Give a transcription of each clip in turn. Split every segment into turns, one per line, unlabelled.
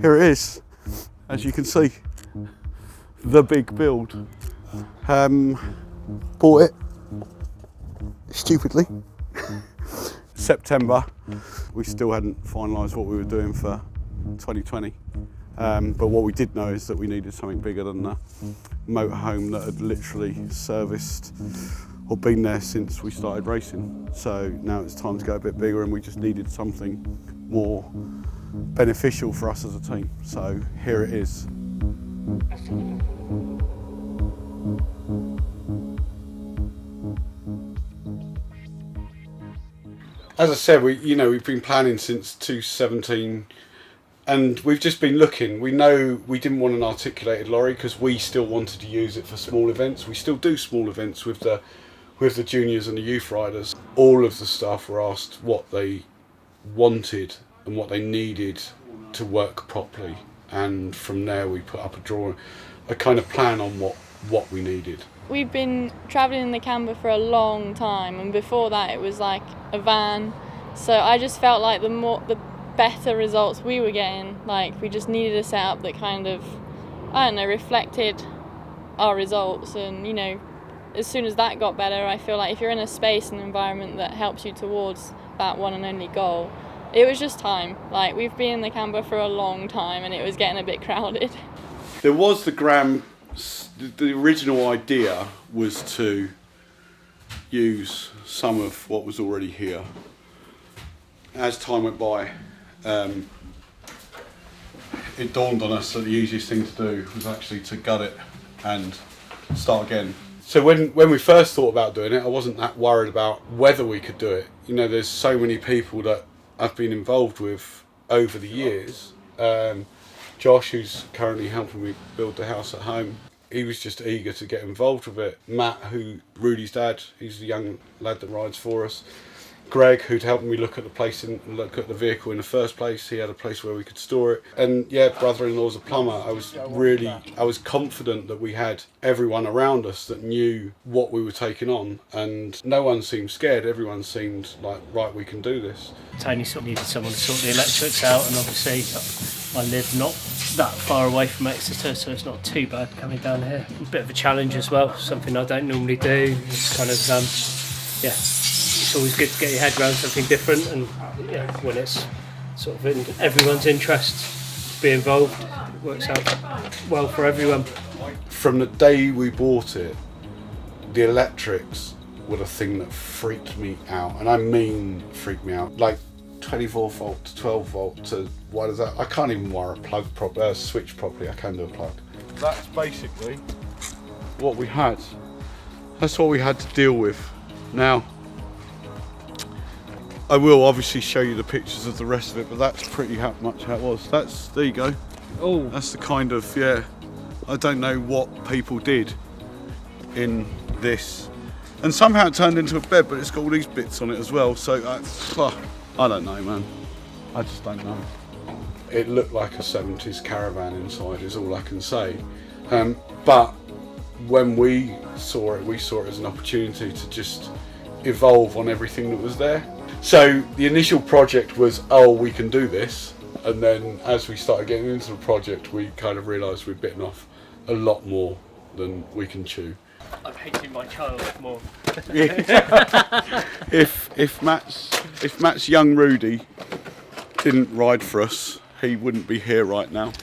here it is, as you can see, the big build. Bought it stupidly September. We still hadn't finalised what we were doing for 2020, but what we did know is that we needed something bigger than the motorhome that had literally serviced or been there since we started racing. So now it's time to go a bit bigger, and we just needed something more beneficial for us as a team. So here it is. As I said, we've been planning since 2017, and we've just been looking. We know we didn't want an articulated lorry because we still wanted to use it for small events. We still do small events with the juniors and the youth riders. All of the staff were asked what they wanted and what they needed to work properly, and from there we put up a kind of plan on what we needed.
We've been travelling in the camper for a long time, and before that it was like a van, so I just felt like the better results we were getting, like we just needed a setup that kind of, I don't know, reflected our results. And as soon as that got better, I feel like if you're in a space and environment that helps you towards that one and only goal, it was just time. Like, we've been in the camper for a long time and it was getting a bit crowded.
There was the original idea was to use some of what was already here. As time went by, it dawned on us that the easiest thing to do was actually to gut it and start again. So when we first thought about doing it, I wasn't that worried about whether we could do it. There's so many people that I've been involved with over the years. Josh, who's currently helping me build the house at home, he was just eager to get involved with it. Matt, Rudy's dad, he's the young lad that rides for us. Greg, who'd helped me look at the vehicle in the first place. He had a place where we could store it. And brother-in-law's a plumber. I was confident that we had everyone around us that knew what we were taking on, and no one seemed scared. Everyone seemed like, right, we can do this.
Tony sort of needed someone to sort the electrics out, and obviously I live not that far away from Exeter, so it's not too bad coming down here. A bit of a challenge as well, something I don't normally do. It's kind of, it's always good to get your head around something different, and when it's sort of in everyone's interest to be involved, it works out well for everyone.
From the day we bought it, the electrics were the thing that freaked me out, and I mean freaked me out. Like 24 volt to 12 volt to what is that? I can't even wire a switch properly. I can do a plug. That's basically what we had. That's what we had to deal with. Now, I will obviously show you the pictures of the rest of it, but that's pretty much how it was. There you go. Oh, that's the kind of, I don't know what people did in this. And somehow it turned into a bed, but it's got all these bits on it as well. So I don't know, man. I just don't know. It looked like a 70s caravan inside, is all I can say. But when we saw it as an opportunity to just evolve on everything that was there. So the initial project was, we can do this. And then as we started getting into the project, we kind of realised we'd bitten off a lot more than we can chew.
I'm hating my child more.
If Matt's young Rudy didn't ride for us, he wouldn't be here right now. Is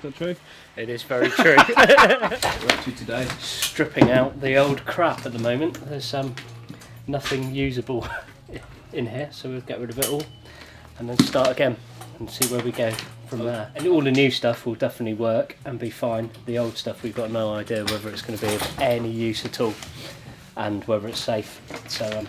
that true?
It is very true. We're up to today stripping out the old crap at the moment. There's nothing usable in here, so we'll get rid of it all and then start again and see where we go from there. And all the new stuff will definitely work and be fine. The old stuff, we've got no idea whether it's going to be of any use at all and whether it's safe. So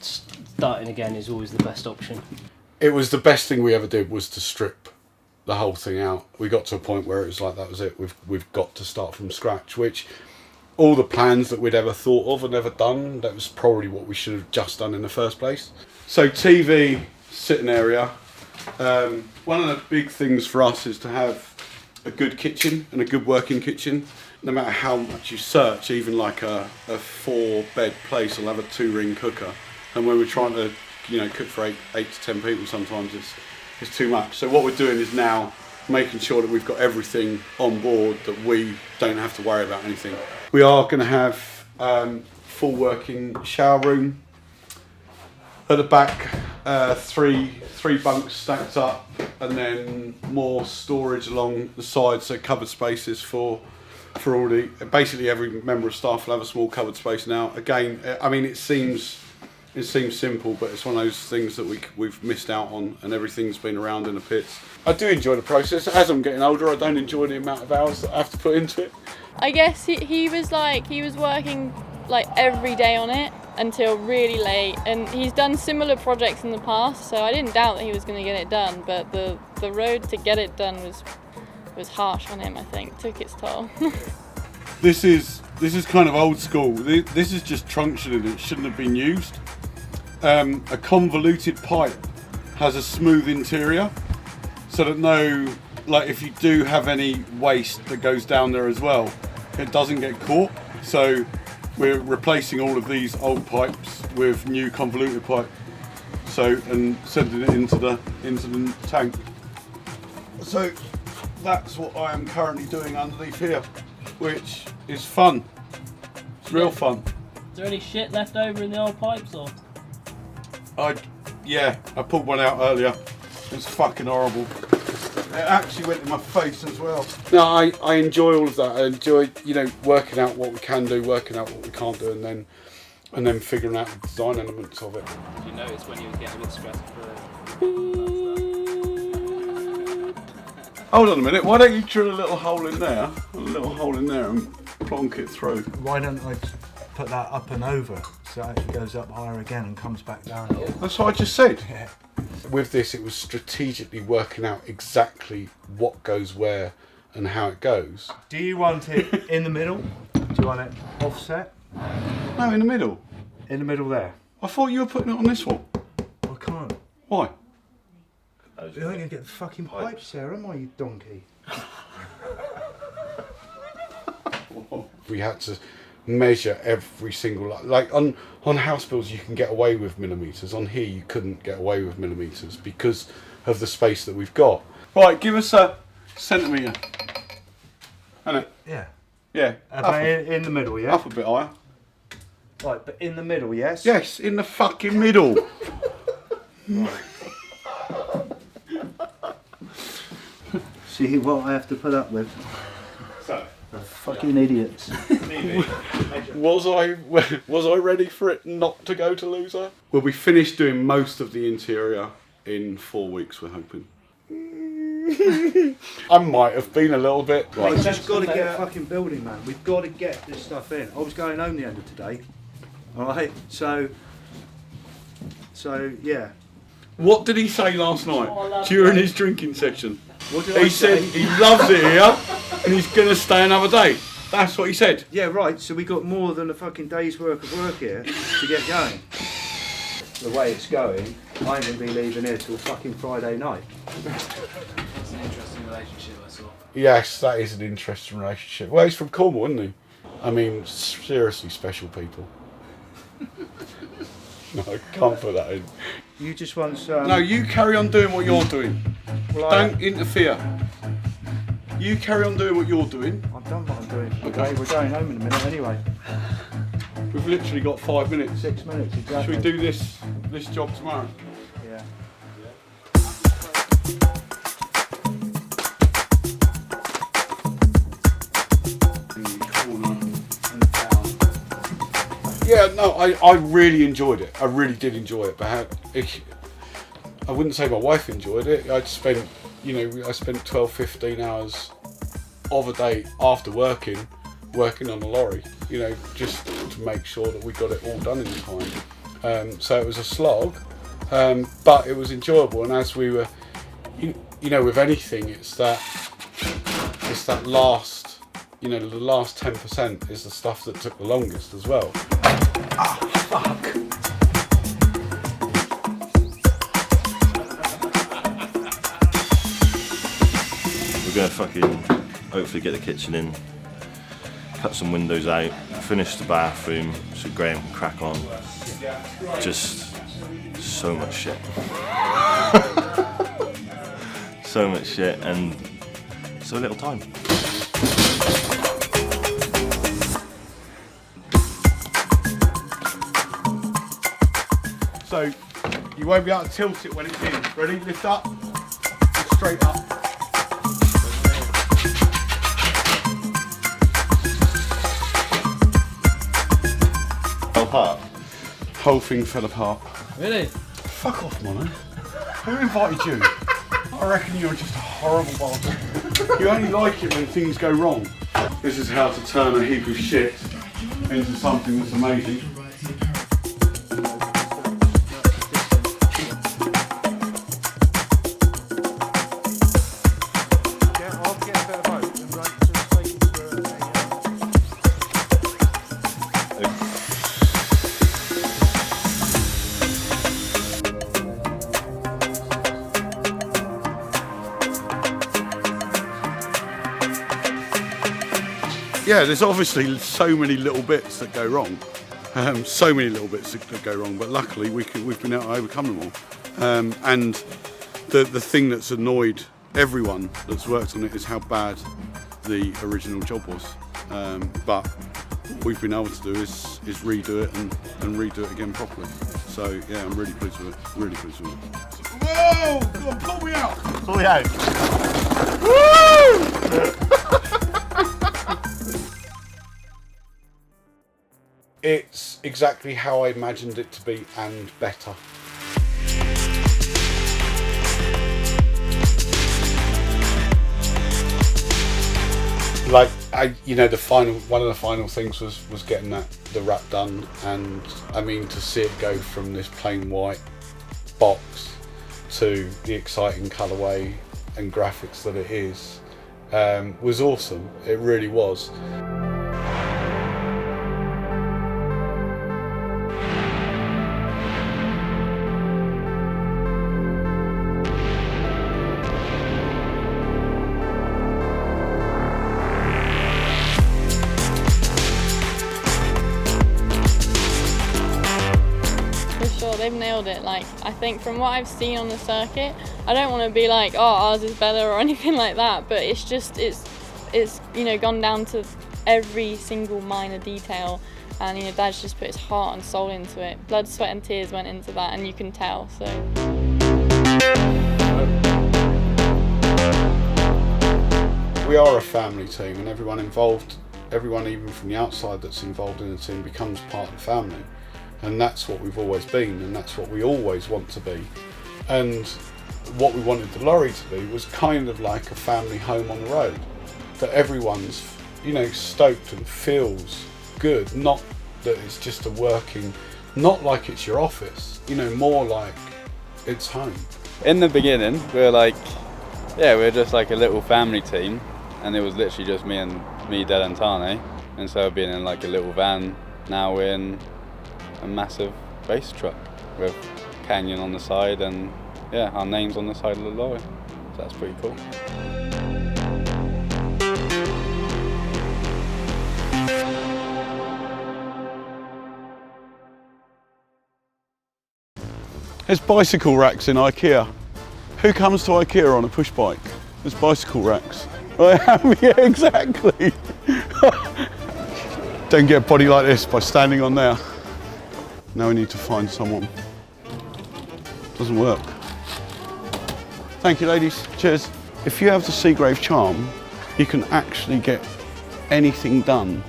starting again is always the best option.
It was the best thing we ever did, was to strip the whole thing out. We got to a point where it was like, that was it. We've got to start from scratch, which all the plans that we'd ever thought of and ever done, that was probably what we should have just done in the first place. So TV, sitting area. One of the big things for us is to have a good kitchen and a good working kitchen. No matter how much you search, even like a 4-bed place will have a 2-ring cooker. And when we're trying to cook for 8 to 10 people, sometimes it's too much. So what we're doing is now making sure that we've got everything on board, that we don't have to worry about anything. We are going to have full working shower room. At the back, three bunks stacked up, and then more storage along the sides, so covered spaces for all the, basically every member of staff will have a small covered space now. Again, I mean, it seems simple, but it's one of those things that we've missed out on, and everything's been around in the pits. I do enjoy the process. As I'm getting older, I don't enjoy the amount of hours that I have to put into it.
I guess he was working like every day on it until really late, and he's done similar projects in the past, so I didn't doubt that he was going to get it done, but the road to get it done was harsh on him, I think. Took its toll.
This is kind of old school. This is just truncheon, it shouldn't have been used. A convoluted pipe has a smooth interior, so that if you do have any waste that goes down there as well, it doesn't get caught. So we're replacing all of these old pipes with new convoluted pipe, and sending it into the tank. So that's what I am currently doing underneath here, which is fun. It's real fun.
Is there any shit left over in the old pipes, or?
I pulled one out earlier. It's fucking horrible. It actually went in my face as well. No, I enjoy all of that. I enjoy, working out what we can do, working out what we can't do, and then figuring out the design elements of it.
Did you notice when you was getting a bit stressed
Hold on a minute, why don't you drill a little hole in there, and plonk it through?
Why don't I put that up and over so it actually goes up higher again and comes back down?
That's what I just said.
Yeah.
With this, it was strategically working out exactly what goes where and how it goes.
Do you want it in the middle? Do you want it offset?
No, in the middle.
In the middle there.
I thought you were putting it on this one.
I can't.
Why?
You're going to get the fucking pipes there, am I, you donkey?
We had to measure every single, like on house builds you can get away with millimetres. On here you couldn't get away with millimetres because of the space that we've got. Right, give us a centimetre. Innit?
Yeah.
Yeah.
In the middle, yeah?
Up a bit higher.
Right, but in the middle, yes?
Yes, in the fucking middle.
See what I have to put up with?
So,
The fucking idiots.
was I ready for it not to go to loser? We'll be finished doing most of the interior in 4 weeks, we're hoping. I might have been a little bit.
Right, we've just got to get a fucking building, man. We've got to get this stuff in. I was going home the end of today. Alright, so yeah.
What did he say last night during his drinking section?
What did I
He said
say?
he loves it here and he's going to stay another day. That's what he said.
Yeah, right, so we got more than a fucking day's work of work here to get going. The way it's going, I ain't going to be leaving here till fucking Friday night.
It's an interesting relationship, I saw.
Yes, that is an interesting relationship. Well, he's from Cornwall, isn't he? I mean, seriously special people. No, I can't put that in.
You just want
No, you carry on doing what you're doing.
Well,
Don't interfere. You carry on doing what you're doing.
I've done what I'm doing. Okay, we're going home in a minute anyway.
We've literally got 5 minutes.
6 minutes, exactly.
Should we do this job tomorrow?
Yeah.
Yeah, no, I really enjoyed it. I really did enjoy it. But I wouldn't say my wife enjoyed it. I spent 12, 15 hours of a day after working on a lorry, just to make sure that we got it all done in time. So it was a slog, but it was enjoyable. And as we were, with anything, it's that last, the last 10% is the stuff that took the longest as well.
Oh, fuck.
We're going to fucking hopefully get the kitchen in, cut some windows out, finish the bathroom so Graham can crack on. Just so much shit. So much shit, and so little time.
So you won't be able to tilt it when it's in. Ready? Lift up. Straight up.
Fell apart.
Whole thing fell apart.
Really?
Fuck off, Mono. Who invited you? I reckon you're just a horrible bastard. You only like it when things go wrong. This is how to turn a heap of shit into something that's amazing. Yeah, there's obviously so many little bits that go wrong. So many little bits that go wrong, but luckily we've been able to overcome them all. And the thing that's annoyed everyone that's worked on it is how bad the original job was. But what we've been able to do is redo it and redo it again properly. So yeah, I'm really pleased with it. Really pleased with it. Whoa! Come on, pull me out!
Pull me out.
Woo! It's exactly how I imagined it to be and better. Like, one of the final things was getting the wrap done, and I mean to see it go from this plain white box to the exciting colourway and graphics that it is was awesome. It really was.
They've nailed it. Like, I think from what I've seen on the circuit, I don't want to be like, oh, ours is better or anything like that, but it's just it's gone down to every single minor detail, and Dad's just put his heart and soul into it. Blood, sweat and tears went into that, and you can tell. So
we are a family team, and everyone involved, everyone even from the outside that's involved in the team becomes part of the family. And that's what we've always been, and that's what we always want to be. And what we wanted the Lorry to be was kind of like a family home on the road, that everyone's stoked and feels good, not that it's just a working, not like it's your office, more like it's home.
In the beginning we were we're just like a little family team, and it was literally just me, Dad and Tane. Instead of being in like a little van, now we're in a massive race truck with Canyon on the side, and yeah, our name's on the side of the lorry. So that's pretty cool.
There's bicycle racks in IKEA. Who comes to IKEA on a push bike? There's bicycle racks. I am, yeah, exactly. Don't get a body like this by standing on there. Now we need to find someone. Doesn't work. Thank you, ladies. Cheers. If you have the Seagrave charm, you can actually get anything done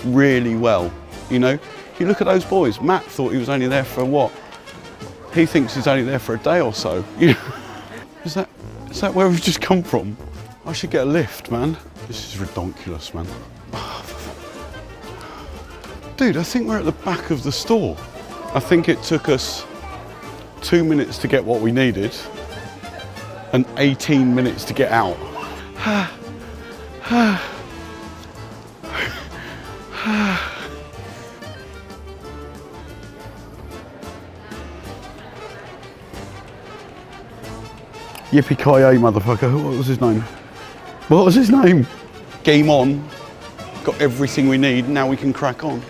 really well. You look at those boys. Matt thought he was only there for what? He thinks he's only there for a day or so. Is that where we've just come from? I should get a lift, man. This is ridiculous, man. Dude, I think we're at the back of the store. I think it took us 2 minutes to get what we needed and 18 minutes to get out. Yippee-ki-yay, motherfucker. What was his name? What was his name? Game on. Got everything we need, now we can crack on.